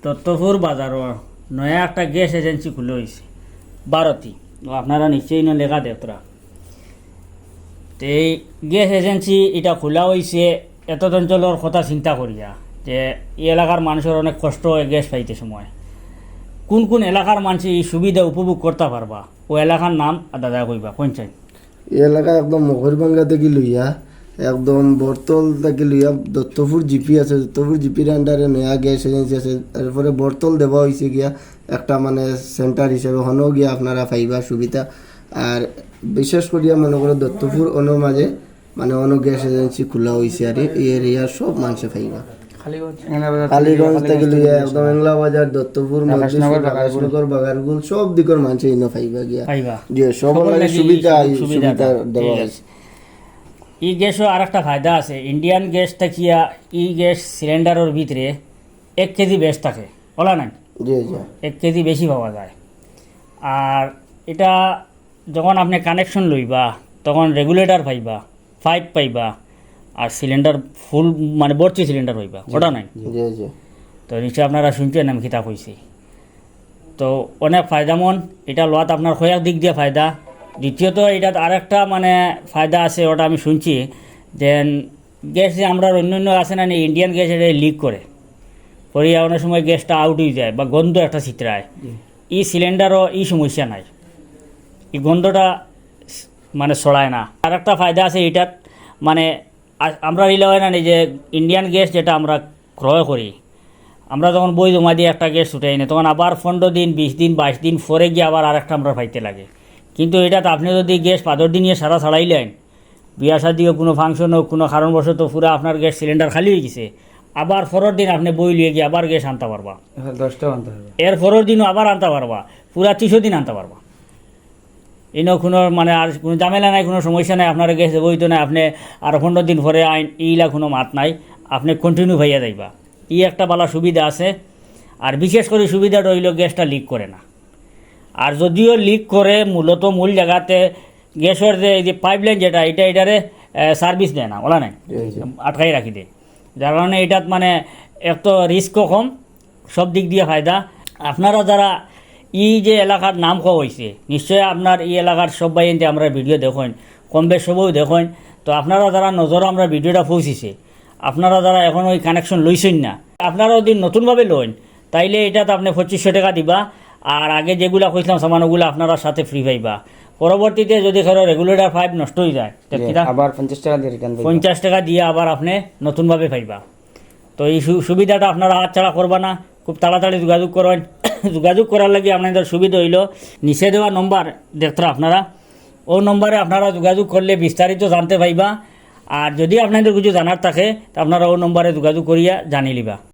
দত্তপুর বাজারও নয়া একটা গ্যাস এজেন্সি খুলে হয়েছে ভারতী, আপনারা নিশ্চয়ই না লেখা দেখতরা। তো এই গ্যাস এজেন্সি এটা খোলা হয়েছে এত অঞ্চলের কথা চিন্তা করিয়া যে এই এলাকার মানুষের অনেক কষ্ট হয় গ্যাস পাইতে সময়। কোন কোন এলাকার মানুষ এই সুবিধা উপভোগ করতে পারবা ও এলাকার নাম দাদা কইবা কোনচাই? এই এলাকা একদম মকরভাঙ্গা থেকে লইয়া একদম বর্তল থেকে লইয়া দত্তপুর জিপি আছে, দত্তপুর জিপির আন্ডারে নয়া গ্যাস এজেন্সি আছে। তারপরে বর্তল দেওয়া হয়েছে গিয়া একটা মানে সেন্টার হিসেবে হনেও গিয়া আপনারা পাইবা সুবিধা। আর বিশেষ করিয়া মনে করো দত্তপুর অন্য মাঝে মানে অন্য গ্যাস এজেন্সি খোলা হয়েছে আর এই এরিয়ার সব মানুষে পাইবা। কালীগঞ্জ থেকে লইয়া একদম এংলা বাজার, দত্তপুর, আকাশনগর, বাগারগুল সব দিকের মানুষে ইনো পাইবা গিয়া যে সব সুবিধা দেওয়া হয়েছে। ই গ্যাসও আর একটা ফায়দা আছে, ইন্ডিয়ান গ্যাস থাকিয়া ই গ্যাস সিলিন্ডারের ভিতরে 1 কেজি বেশ থাকে, বলা নাই? 1 কেজি বেশি পাওয়া যায়। আর এটা যখন আপনি কানেকশন লইবা তখন রেগুলেটর পাইবা, পাইপ পাইবা, আর সিলিন্ডার ফুল মানে ভর্তি সিলিন্ডার হইবা, ওটা নাই? তো নিশ্চয় আপনারা শুনছেন আমি খিতা কইছি। তো অনেক ফায়দামন এটা লোয়াত আপনার কয়েক দিক দিয়ে ফায়দা। দ্বিতীয়ত এটা আরেকটা মানে ফায়দা আছে, ওটা আমি শুনছি যে গ্যাস যে আমরা অন্য আছে না ইন্ডিয়ান গ্যাস এটা লিক করে পরিয়া অনেক সময় গ্যাসটা আউট হয়ে যায় বা গন্ধ একটা ছিটরায়। ই সিলিন্ডারও এই সমস্যা নাই, এই গন্ধটা মানে ছড়ায় না। আর একটা ফায়দা আছে এটাত, মানে আমরা রিলে হয় না যে ইন্ডিয়ান গ্যাস যেটা আমরা ক্রয় করি, আমরা যখন বই জমা দিয়ে একটা গ্যাস উঠাই না তখন আবার 15 দিন 20 দিন 22 দিন পরে গিয়ে আবার আরেকটা আমরা পাইতে লাগে। কিন্তু এটাতে আপনি যদি গ্যাস 15 দিন নিয়ে সারা ছাড়াইলেন, বিয়া শাদি হোক, কোনো ফাংশন হোক, কোনো কারণবশত পুরো আপনার গ্যাস সিলিন্ডার খালি হয়ে গেছে, আবার পরের দিন আপনি বই লিয়ে গিয়ে আবার গ্যাস আনতে পারবা, 10টা আনতে হবে, এর পরের দিনও আবার আনতে পারবা, পুরা 300 দিন আনতে পারবা। এনে কোনো মানে আর কোনো ঝামেলা নাই, কোনো সমস্যা নাই, আপনার গ্যাস বইতো না আপনি আর 15 দিন পরে আইন এইলা কোনো মাত নাই, আপনি কন্টিনিউ ভাইয়া যাইবা। এই একটা ভালো সুবিধা আছে। আর বিশেষ করে সুবিধাটা হইল গ্যাসটা লিক করে না। আর যদিও লিক করে মূলত মূল জায়গাতে গ্যাসের যে পাইপলাইন যেটা এটারে সার্ভিস দেয় না, বলা নাই, আটকাই রাখি দেয়। যার কারণে এটাত মানে এক তো রিস্কও কম, সব দিক দিয়ে ফায়দা। আপনারা যারা এই যে এলাকার নাম খাওয়া হয়েছে, নিশ্চয়ই আপনার এই এলাকার সবাই যে আমরা ভিডিও দেখেন, কম বেশ সবও দেখেন। তো আপনারা যারা নজরও আমরা ভিডিওটা পৌঁছিছে, আপনারা যারা এখন ওই কানেকশন লইছেন না, আপনারা যদি নতুনভাবে লোন তাইলে এটাতে আপনি 2500 টাকা দিবা। আর আগে যেগুলা কইছিলাম সামানগুলো আপনারা সাথে ফ্রি পাইবা। পরবর্তীতে যদি কারো রেগুলেটর পাইপ নষ্ট হয়ে যায় আবার 50 টাকা দিয়ে রিটার্ন 50 টাকা দিয়ে আবার আপনি নতুনভাবে পাইবা। তো এই সুবিধাটা আপনারা হাতছাড়া করবা না, খুব তাড়াতাড়ি যোগাযোগ করেন। যোগাযোগ করার লাগে আপনাদের সুবিধা হইল নিচে দেওয়া নম্বর দেখতে আপনারা, ও নম্বরে আপনারা যোগাযোগ করলে বিস্তারিত জানতে পাইবা। আর যদি আপনাদের কিছু জানার থাকে তা আপনারা ও নম্বরে যোগাযোগ করিয়া জানিয়ে লিবা।